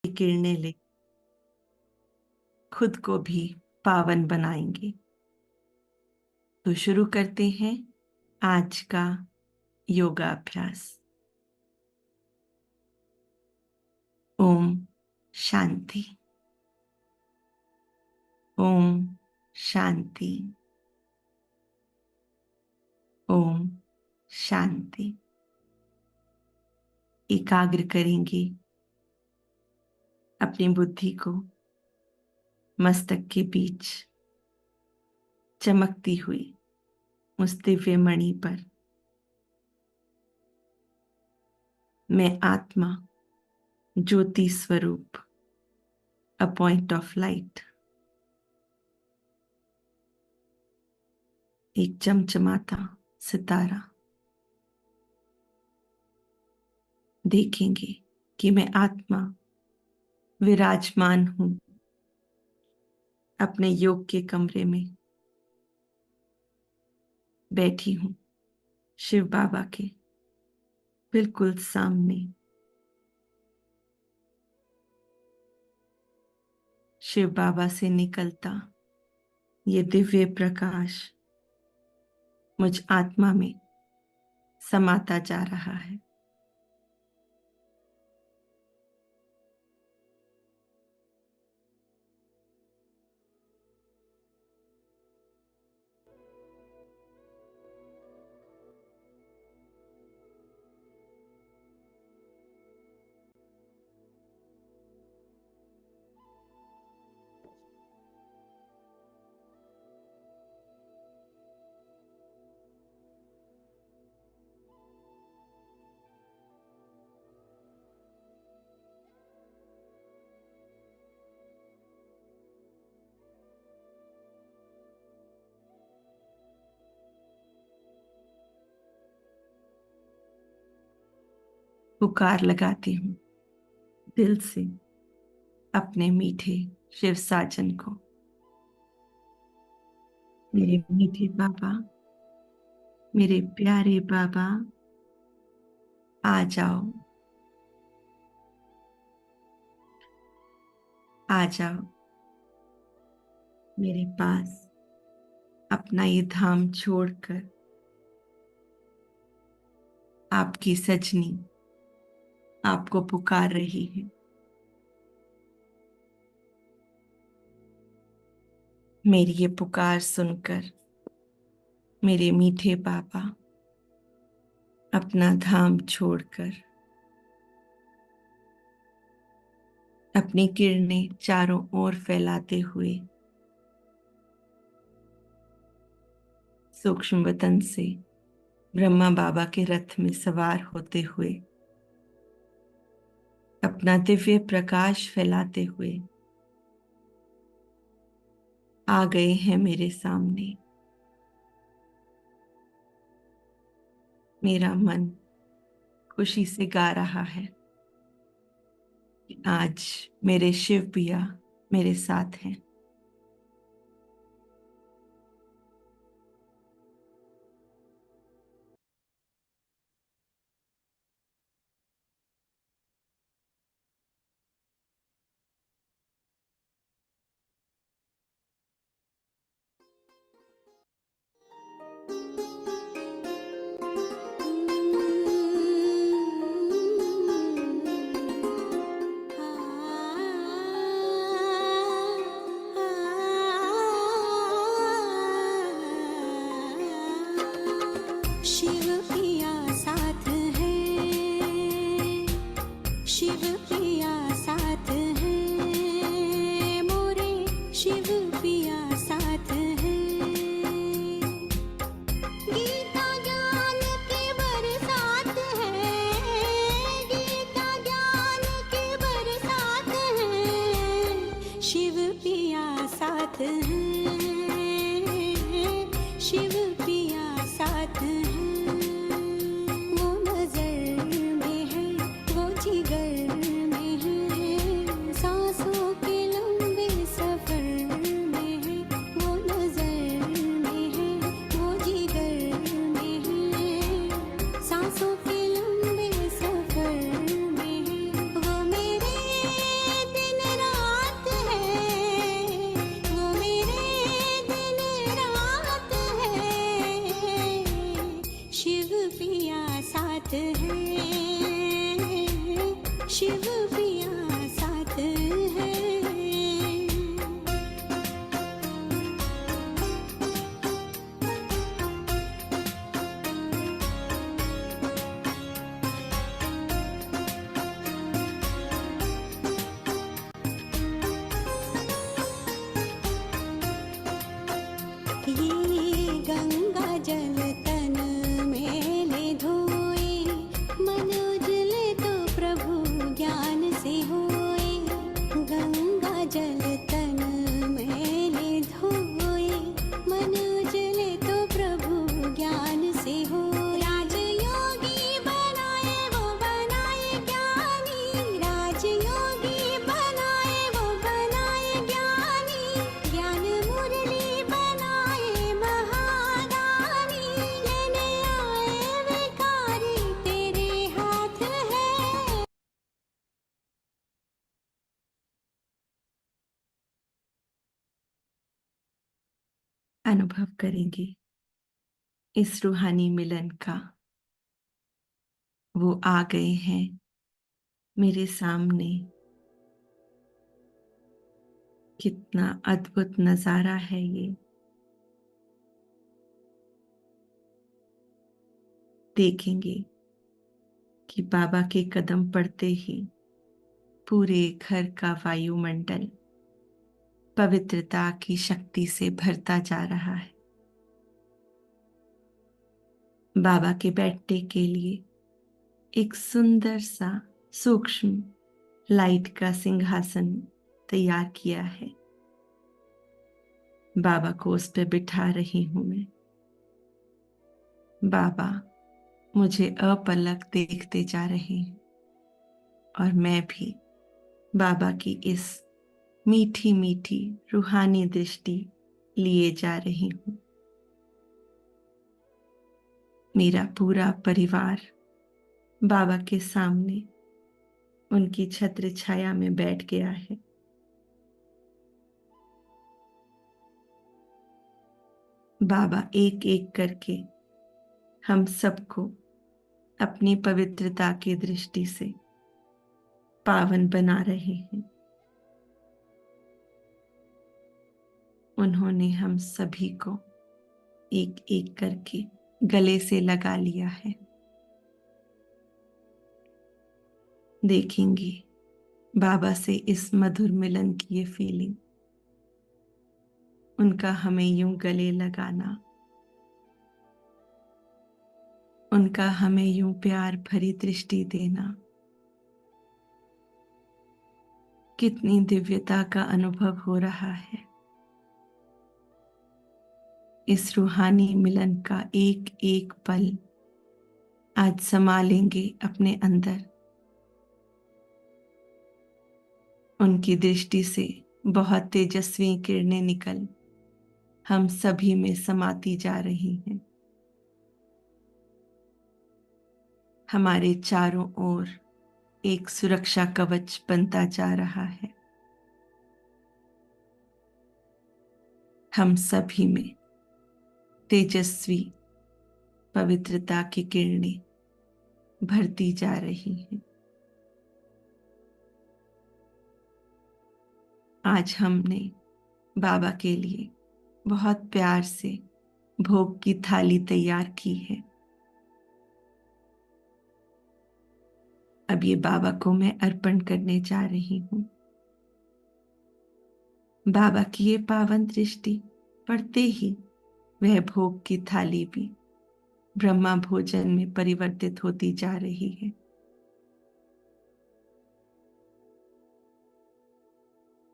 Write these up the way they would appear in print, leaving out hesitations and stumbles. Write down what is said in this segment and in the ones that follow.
की किरणें ले खुद को भी पावन बनाएंगे। तो शुरू करते हैं आज का योगा अभ्यास। ओम शांति। ओम शांति। ओम शांति। एकाग्र करेंगे अपनी बुद्धि को मस्तक के बीच चमकती हुई उस दिव्य मणि पर। मैं आत्मा ज्योति स्वरूप, अ पॉइंट ऑफ लाइट, एक चमचमाता सितारा। देखेंगे कि मैं आत्मा विराजमान हूं अपने योग के कमरे में, बैठी हूं शिव बाबा के बिल्कुल सामने। शिव बाबा से निकलता ये दिव्य प्रकाश मुझ आत्मा में समाता जा रहा है। पुकार लगाती हूं दिल से अपने मीठे शिव साजन को। मेरे मीठे बाबा, मेरे प्यारे बाबा, आ जाओ, आ जाओ मेरे पास। अपना ये धाम छोड़कर आपकी सजनी आपको पुकार रही है। मेरी ये पुकार सुनकर मेरे मीठे बाबा अपना धाम छोड़कर अपनी किरणें चारों ओर फैलाते हुए सूक्ष्म वतन से ब्रह्मा बाबा के रथ में सवार होते हुए, अपना दिव्य प्रकाश फैलाते हुए आ गए हैं मेरे सामने। मेरा मन खुशी से गा रहा है कि आज मेरे शिव पिया मेरे साथ हैं। जल तन मैंने धोए, मन उजले तो प्रभु ज्ञान से होए। राजयोगी बनाए वो बनाए ज्ञानी, राजयोगी बनाए वो बनाए ज्ञानी, ज्ञान मुरली बनाए महादानी। लेने आए भिखारी तेरे हाथ है। अनुभव करेंगे इस रूहानी मिलन का। वो आ गए हैं मेरे सामने। कितना अद्भुत नजारा है ये। देखेंगे कि बाबा के कदम पड़ते ही पूरे घर का वायुमंडल पवित्रता की शक्ति से भरता जा रहा है। बाबा के बैठने के लिए एक सुंदर सा सूक्ष्म लाइट का सिंहासन तैयार किया है। बाबा को उस पर बिठा रही हूं मैं। बाबा मुझे अपलक देखते जा रहे हैं और मैं भी बाबा की इस मीठी मीठी रूहानी दृष्टि लिए जा रही हूं। मेरा पूरा परिवार बाबा के सामने उनकी छत्र छाया में बैठ गया है। बाबा एक एक करके हम सबको अपनी पवित्रता की दृष्टि से पावन बना रहे हैं। उन्होंने हम सभी को एक एक करके गले से लगा लिया है। देखेंगे बाबा से इस मधुर मिलन की ये फीलिंग, उनका हमें यूं गले लगाना, उनका हमें यूं प्यार भरी दृष्टि देना, कितनी दिव्यता का अनुभव हो रहा है। इस रूहानी मिलन का एक एक पल आज समा लेंगे अपने अंदर। उनकी दृष्टि से बहुत तेजस्वी किरणें निकल हम सभी में समाती जा रही हैं। हमारे चारों ओर एक सुरक्षा कवच बनता जा रहा है। हम सभी में तेजस्वी पवित्रता की किरणें भरती जा रही हैं। आज हमने बाबा के लिए बहुत प्यार से भोग की थाली तैयार की है। अब ये बाबा को मैं अर्पण करने जा रही हूं। बाबा की ये पावन दृष्टि पड़ते ही वह भोग की थाली भी ब्रह्मा भोजन में परिवर्तित होती जा रही है।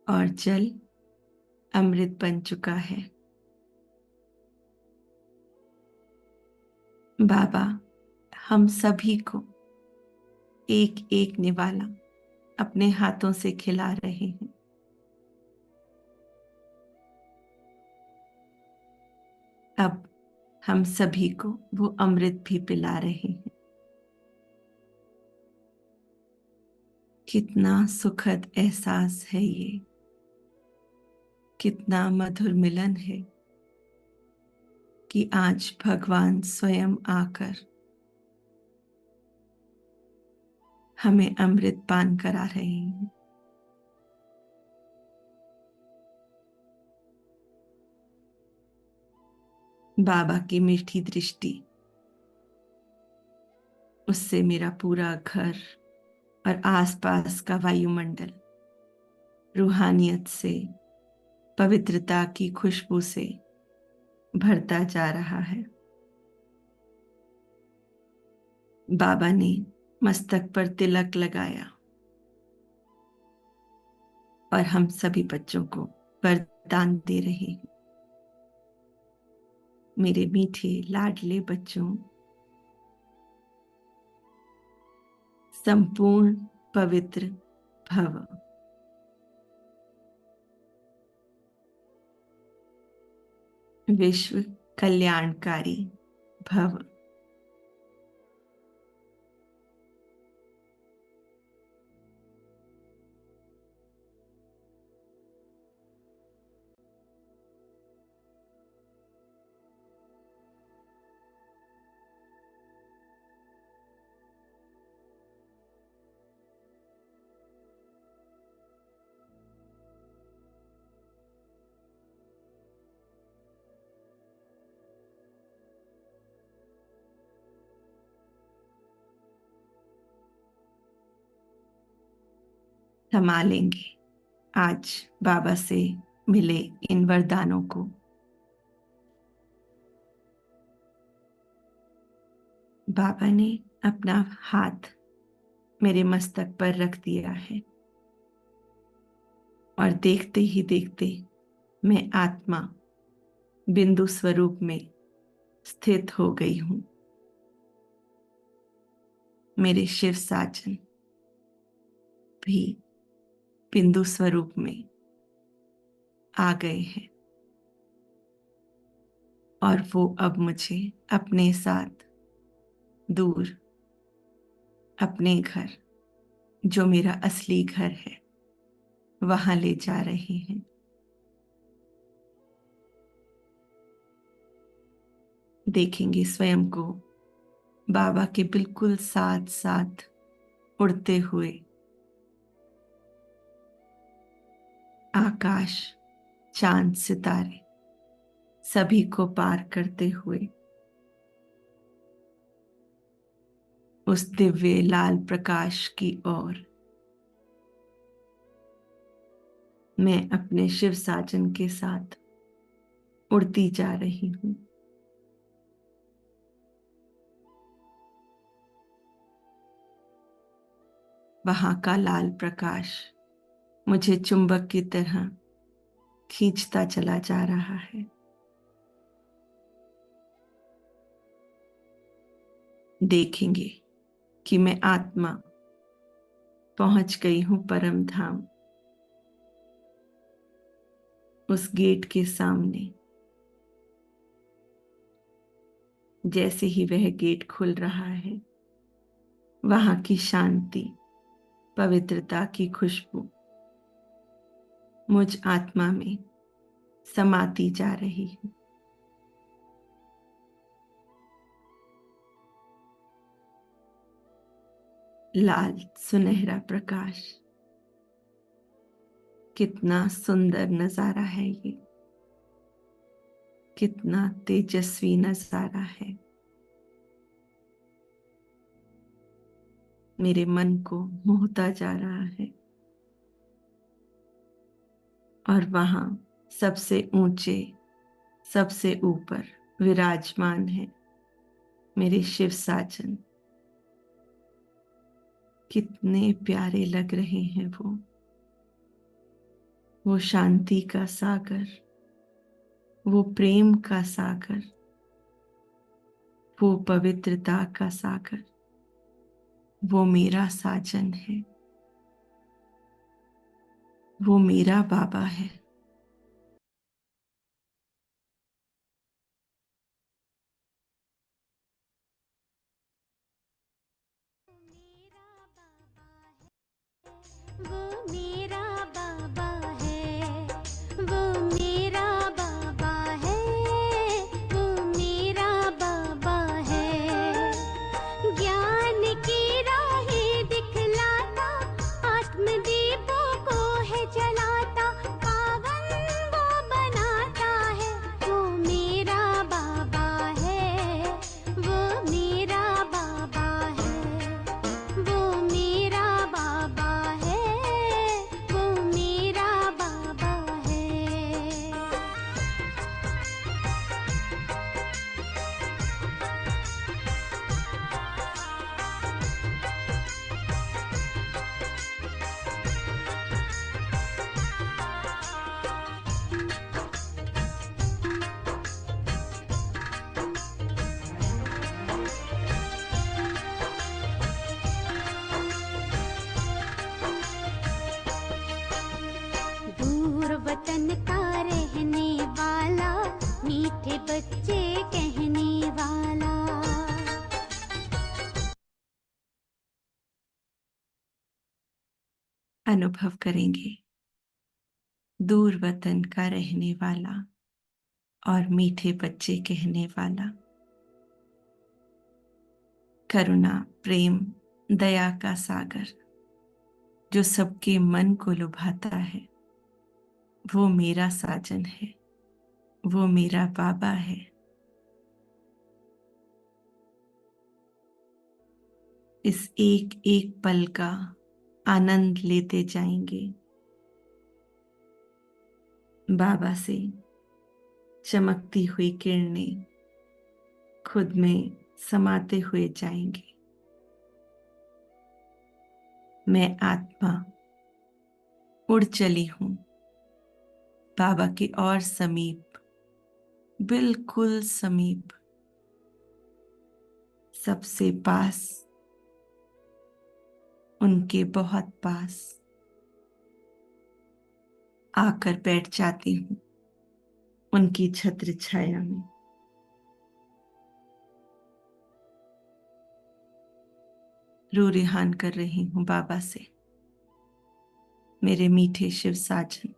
और जल अमृत बन चुका है। बाबा हम सभी को एक एक निवाला अपने हाथों से खिला रहे हैं। अब हम सभी को वो अमृत भी पिला रहे हैं। कितना सुखद एहसास है ये, कितना मधुर मिलन है कि आज भगवान स्वयं आकर हमें अमृत पान करा रहे हैं। बाबा की मीठी दृष्टि, उससे मेरा पूरा घर और आसपास का वायुमंडल रूहानियत से, पवित्रता की खुशबू से भरता जा रहा है। बाबा ने मस्तक पर तिलक लगाया। और हम सभी बच्चों को वरदान दे रहे हैं। मेरे मीठे लाडले बच्चों, संपूर्ण पवित्र भव। विश्व कल्याणकारी भव। संभालेंगे आज बाबा से मिले इन वरदानों को। बाबा ने अपना हाथ मेरे मस्तक पर रख दिया है और देखते ही देखते मैं आत्मा बिंदु स्वरूप में स्थित हो गई हूं। मेरे शिव साजन भी बिंदु स्वरूप में आ गए हैं और वो अब मुझे अपने साथ दूर अपने घर, जो मेरा असली घर है, वहां ले जा रहे हैं। देखेंगे स्वयं को बाबा के बिल्कुल साथ साथ उड़ते हुए, आकाश, चांद, सितारे सभी को पार करते हुए उस दिव्य लाल प्रकाश की ओर मैं अपने शिव साजन के साथ उड़ती जा रही हूं। वहां का लाल प्रकाश मुझे चुंबक की तरह खींचता चला जा रहा है। देखेंगे कि मैं आत्मा पहुंच गई हूं परम धाम। उस गेट के सामने जैसे ही वह गेट खुल रहा है, वहां की शांति, पवित्रता की खुशबू मुझ आत्मा में समाती जा रही है। लाल सुनहरा प्रकाश, कितना सुंदर नजारा है ये, कितना तेजस्वी नजारा है। मेरे मन को मोहता जा रहा है और वहां सबसे ऊंचे, सबसे ऊपर विराजमान है मेरे शिव साजन। कितने प्यारे लग रहे हैं वो शांति का सागर, वो प्रेम का सागर, वो पवित्रता का सागर, वो मेरा साजन है, वो मेरा बाबा है। वो मेरा बाबा है, वो मेरा बाबा है, वो मेरा बाबा है। ज्ञान की राहें दिखलाता, आत्मदीपों को है जलाता, पावन अनुभव करेंगे दूर वतन का रहने वाला और मीठे बच्चे कहने वाला, करुणा प्रेम दया का सागर जो सबके मन को लुभाता है, वो मेरा साजन है, वो मेरा बाबा है। इस एक एक पल का आनंद लेते जाएंगे, बाबा से चमकती हुई किरणें खुद में समाते हुए जाएंगे। मैं आत्मा उड़ चली हूं बाबा के और समीप, बिल्कुल समीप, सबसे पास, उनके बहुत पास आकर बैठ जाती हूं उनकी छत्र छाया में। रू रिहान कर रही हूं बाबा से, मेरे मीठे शिव साजन,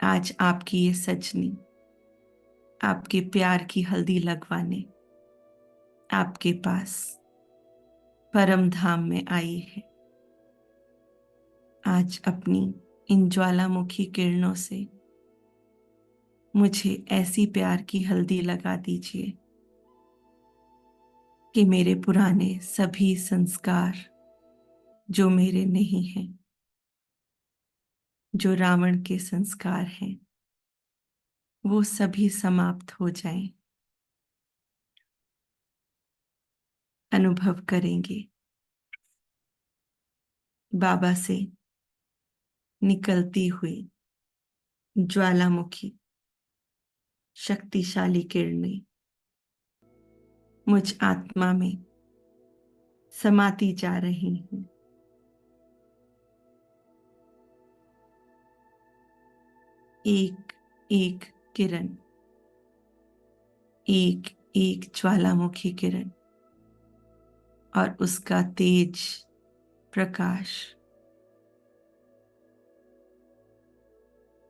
आज आपकी ये सजनी आपके प्यार की हल्दी लगवाने आपके पास परम धाम में आई है। आज अपनी इन ज्वालामुखी किरणों से मुझे ऐसी प्यार की हल्दी लगा दीजिए कि मेरे पुराने सभी संस्कार जो मेरे नहीं हैं, जो रावण के संस्कार हैं, वो सभी समाप्त हो जाएं। अनुभव करेंगे बाबा से निकलती हुई ज्वालामुखी शक्तिशाली किरणें मुझ आत्मा में समाती जा रही हैं। एक एक किरण, एक एक ज्वालामुखी किरण और उसका तेज प्रकाश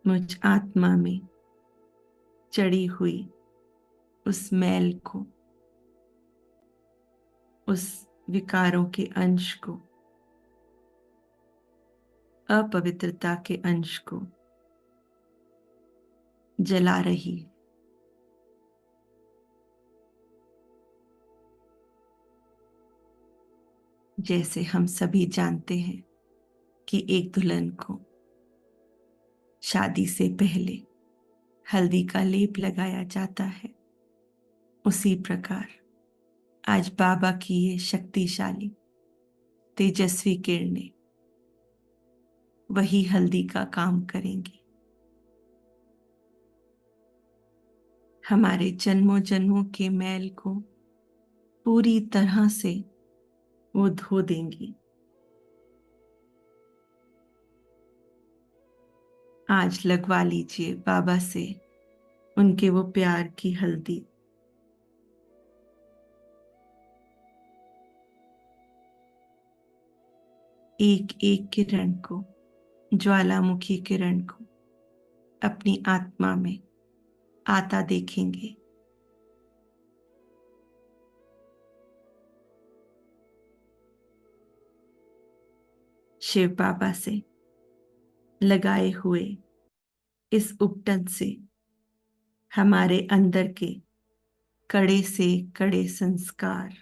मुझ आत्मा में चढ़ी हुई उस मैल को, उस विकारों के अंश को, अपवित्रता के अंश को जला रही। जैसे हम सभी जानते हैं कि एक दुल्हन को शादी से पहले हल्दी का लेप लगाया जाता है, उसी प्रकार आज बाबा की ये शक्तिशाली तेजस्वी किरणें वही हल्दी का काम करेंगी। हमारे जन्मों जन्मों के मैल को पूरी तरह से वो धो देंगी। आज लगवा लीजिए बाबा से उनके वो प्यार की हल्दी। एक एक किरण को, ज्वालामुखी किरण को अपनी आत्मा में आता देखेंगे। शिव बाबा से लगाए हुए इस उपटन से हमारे अंदर के कड़े से कड़े संस्कार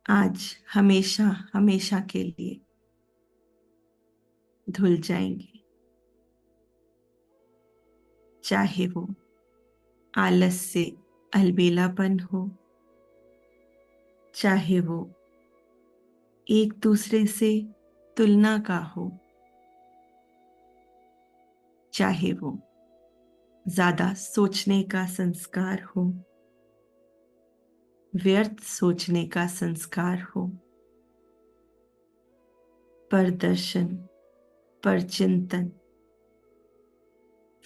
आज हमेशा हमेशा के लिए धुल जाएंगे। चाहे वो आलस से अलबेलापन हो, चाहे वो एक दूसरे से तुलना का हो, चाहे वो ज्यादा सोचने का संस्कार हो, व्यर्थ सोचने का संस्कार हो, पर दर्शन, पर चिंतन,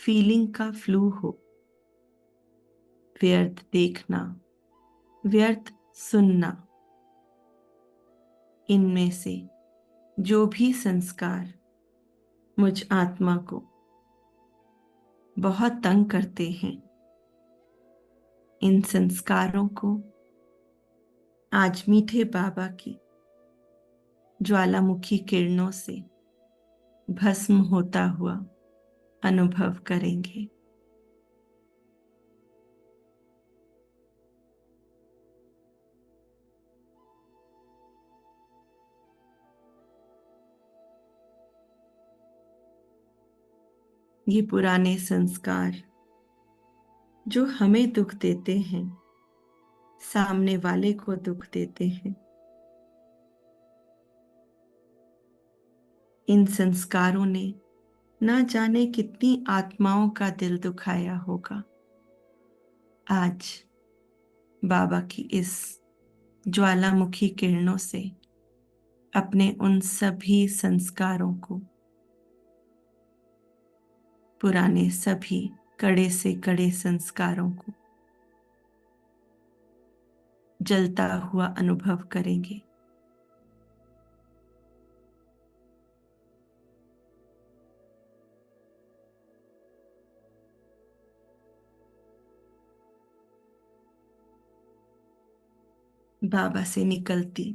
फीलिंग का फ्लू हो, व्यर्थ देखना, व्यर्थ सुनना, इनमें से जो भी संस्कार मुझ आत्मा को बहुत तंग करते हैं, इन संस्कारों को आज मीठे बाबा की ज्वालामुखी किरणों से भस्म होता हुआ अनुभव करेंगे। ये पुराने संस्कार जो हमें दुख देते हैं, सामने वाले को दुख देते हैं, इन संस्कारों ने ना जाने कितनी आत्माओं का दिल दुखाया होगा। आज बाबा की इस ज्वालामुखी किरणों से अपने उन सभी संस्कारों को, पुराने सभी कड़े से कड़े संस्कारों को जलता हुआ अनुभव करेंगे। बाबा से निकलती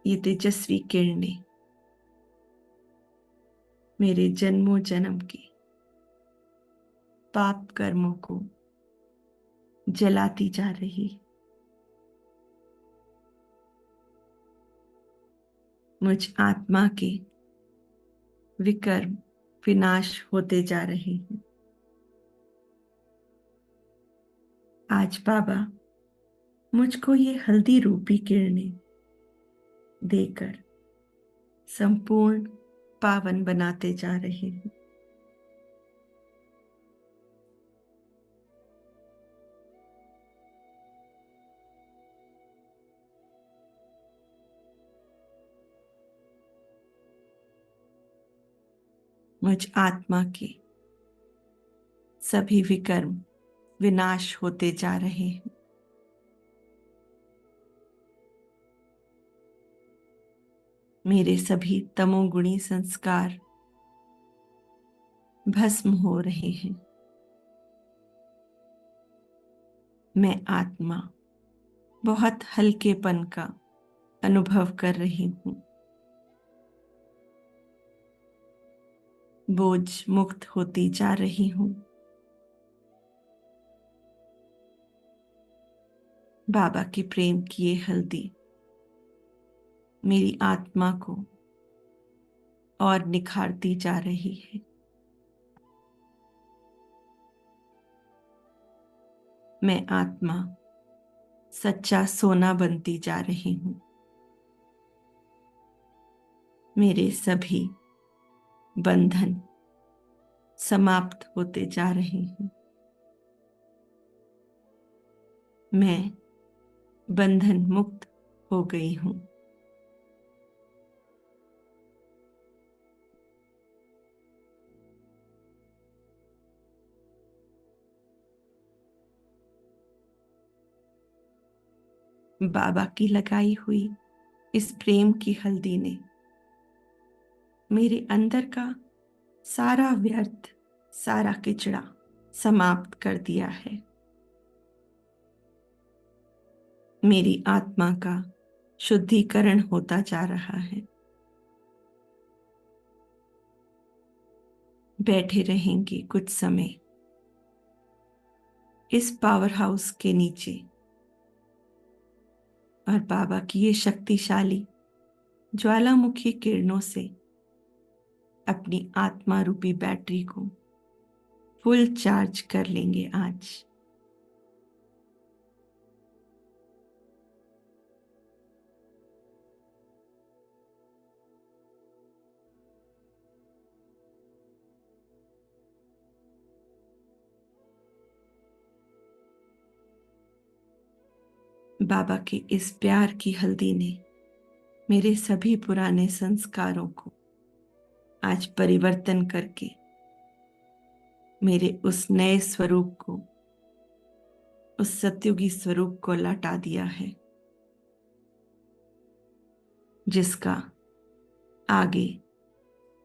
ये तेजस्वी किरणें मेरे जन्मों जन्म के पाप कर्मों को जलाती जा रही, मुझ आत्मा के विकर्म विनाश होते जा रहे हैं। आज बाबा मुझको ये हल्दी रूपी किरणें देकर संपूर्ण पावन बनाते जा रहे हैं। मुझ आत्मा के सभी विकर्म विनाश होते जा रहे हैं। मेरे सभी तमोगुणी संस्कार भस्म हो रहे हैं। मैं आत्मा बहुत हल्केपन का अनुभव कर रही हूं। बोझ मुक्त होती जा रही हूं। बाबा की प्रेम की ये हल्दी मेरी आत्मा को और निखारती जा रही है। मैं आत्मा सच्चा सोना बनती जा रही हूं। मेरे सभी बंधन समाप्त होते जा रहे हैं। मैं बंधन मुक्त हो गई हूं। बाबा की लगाई हुई इस प्रेम की हल्दी ने मेरे अंदर का सारा व्यर्थ, सारा किचड़ा समाप्त कर दिया है। मेरी आत्मा का शुद्धिकरण होता जा रहा है। बैठे रहेंगे कुछ समय इस पावर हाउस के नीचे और बाबा की ये शक्तिशाली ज्वालामुखी किरणों से अपनी आत्मा रूपी बैटरी को फुल चार्ज कर लेंगे आज। बाबा की इस प्यार की हल्दी ने मेरे सभी पुराने संस्कारों को आज परिवर्तन करके मेरे उस नए स्वरूप को, उस सत्युगी स्वरूप को लौटा दिया है। जिसका आगे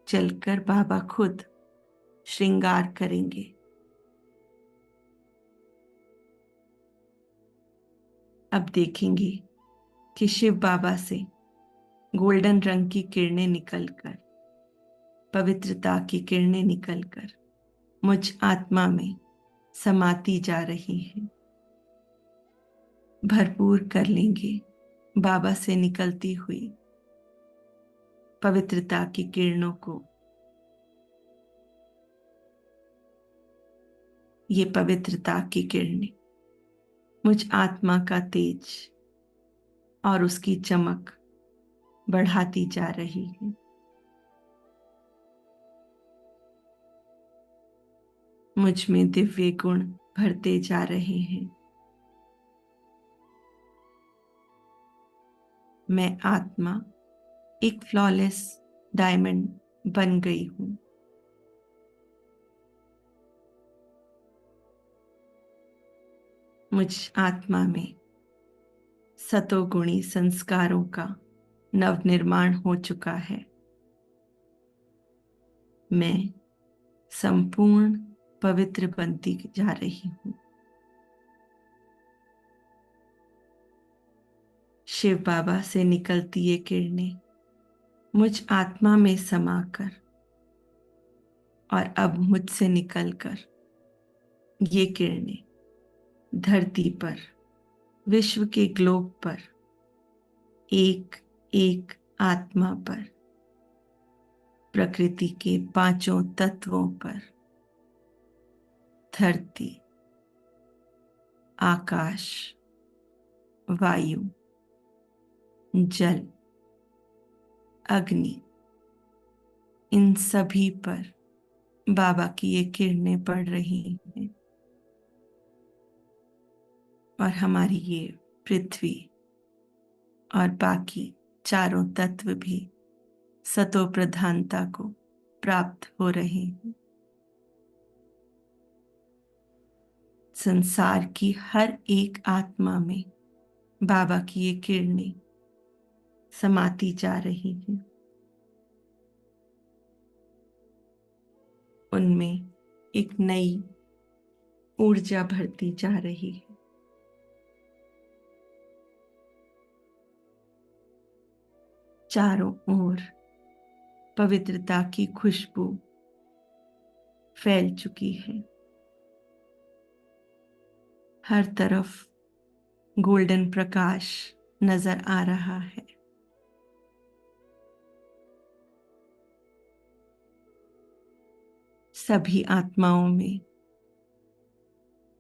चलकर बाबा खुद श्रृंगार करेंगे। अब देखेंगे कि शिव बाबा से गोल्डन रंग की किरणें निकलकर, पवित्रता की किरणें निकलकर मुझ आत्मा में समाती जा रही हैं। भरपूर कर लेंगे बाबा से निकलती हुई पवित्रता की किरणों को। ये पवित्रता की किरणें मुझ आत्मा का तेज और उसकी चमक बढ़ाती जा रही है। मुझ में दिव्य गुण भरते जा रहे हैं। मैं आत्मा एक फ्लॉलेस डायमंड बन गई हूं। मुझ आत्मा में सतोगुणी संस्कारों का नवनिर्माण हो चुका है। मैं संपूर्ण पवित्र बनती जा रही हूं। शिव बाबा से निकलती ये किरणें मुझ आत्मा में समाकर और अब मुझसे निकलकर ये किरणें धरती पर, विश्व के ग्लोब पर, एक एक आत्मा पर, प्रकृति के पांचों तत्वों पर, धरती, आकाश, वायु, जल, अग्नि, इन सभी पर बाबा की ये किरणें पड़ रही हैं। और हमारी ये पृथ्वी और बाकी चारों तत्व भी सतो प्रधानता को प्राप्त हो रहे हैं। संसार की हर एक आत्मा में बाबा की ये किरणें समाती जा रही हैं। उनमें एक नई ऊर्जा भरती जा रही है। चारों ओर पवित्रता की खुशबू फैल चुकी है। हर तरफ गोल्डन प्रकाश नजर आ रहा है। सभी आत्माओं में,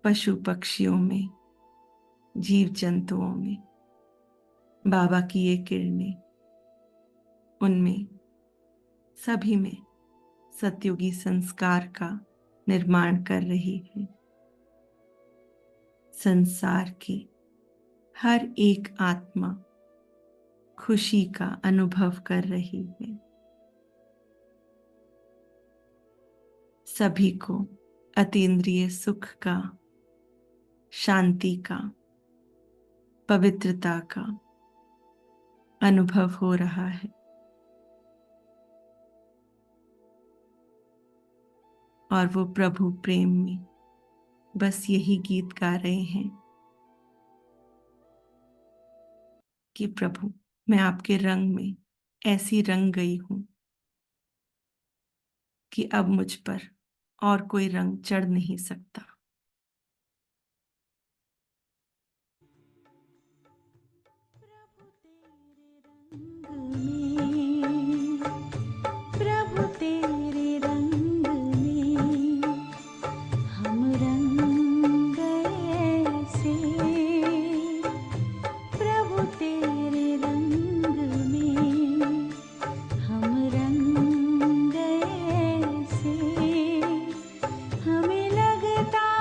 पशु पक्षियों में, जीव जंतुओं में बाबा की ये किरणें, उनमें सभी में सतयुगी संस्कार का निर्माण कर रही है। संसार की हर एक आत्मा खुशी का अनुभव कर रही है। सभी को अतीन्द्रिय सुख का, शांति का, पवित्रता का अनुभव हो रहा है। और वो प्रभु प्रेम में बस यही गीत गा रहे हैं कि प्रभु, मैं आपके रंग में ऐसी रंग गई हूं कि अब मुझ पर और कोई रंग चढ़ नहीं सकता। प्रभु तेरे रंग में हम रंग गए से, प्रभु तेरे रंग में हम रंग गए से, हमें लगता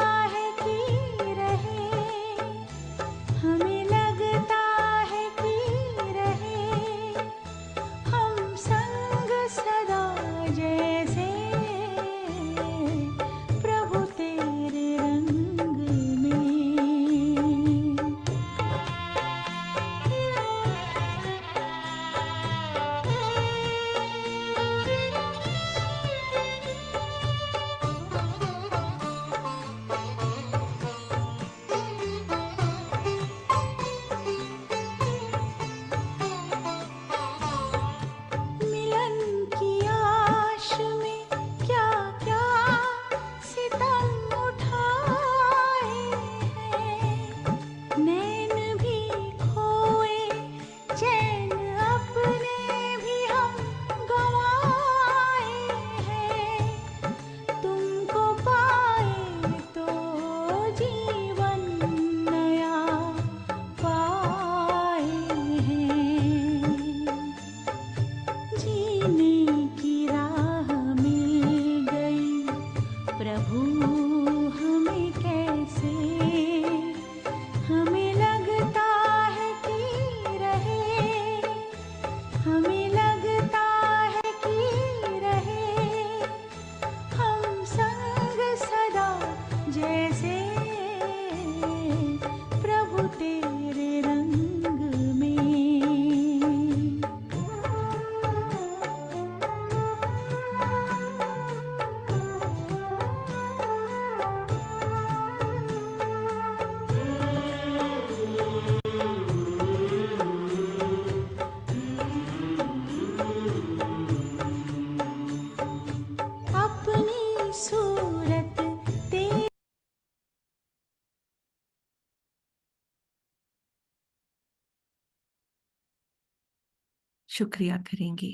शुक्रिया करेंगे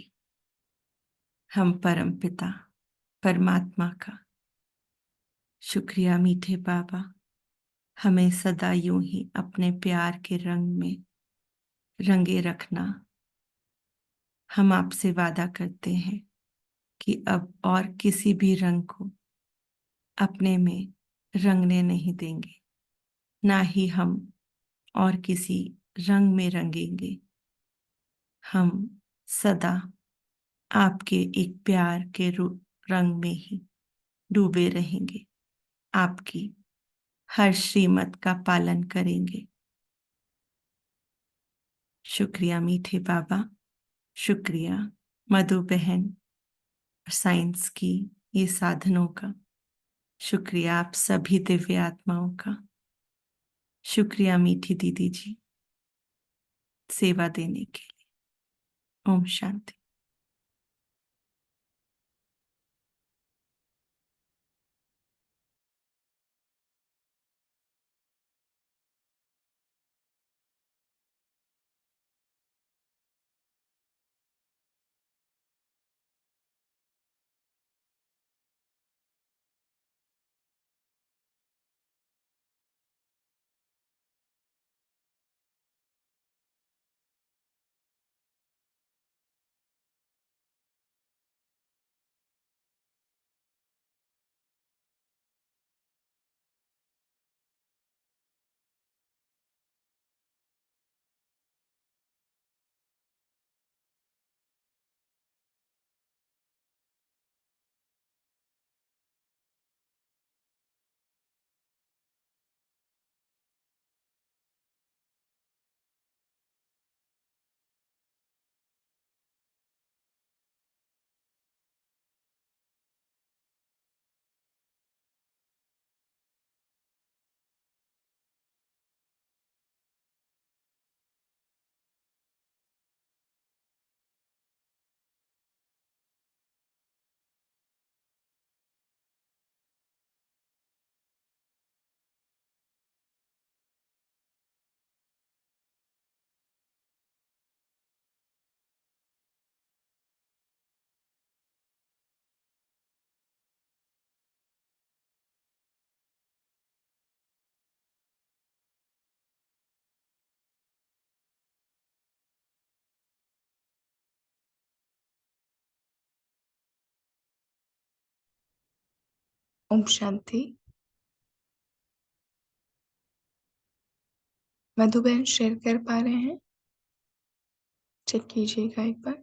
हम परम पिता परमात्मा का। शुक्रिया मीठे बाबा, हमें सदा यूं ही अपने प्यार के रंग में रंगे रखना। हम आपसे वादा करते हैं कि अब और किसी भी रंग को अपने में रंगने नहीं देंगे, ना ही हम और किसी रंग में रंगेंगे। हम सदा आपके एक प्यार के रंग में ही डूबे रहेंगे, आपकी हर श्रीमत का पालन करेंगे। शुक्रिया मीठे बाबा, शुक्रिया मधु बहन, साइंस की ये साधनों का। शुक्रिया आप सभी दिव्य आत्माओं का। शुक्रिया मीठी दीदी जी, सेवा देने के लिए। ओम शांति। ओम शांति। मधुबन शेयर कर पा रहे हैं? चेक कीजिएगा एक बार।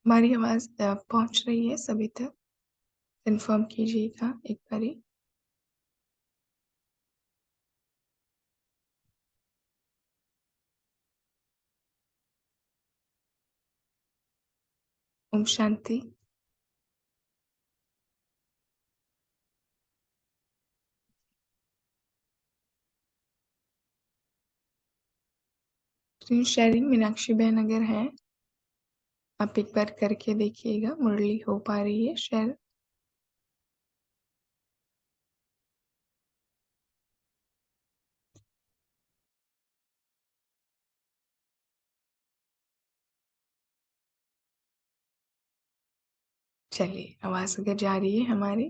हमारी आवाज पहुंच रही है सभी तक? कंफर्म कीजिएगा एक बारी। ओम शांति। स्क्रीन शेयरिंग मीनाक्षी बहन अगर है, आप एक बार करके देखिएगा। मुरली हो पा रही है शेयर? चलिए, आवाज अगर जा रही है हमारी।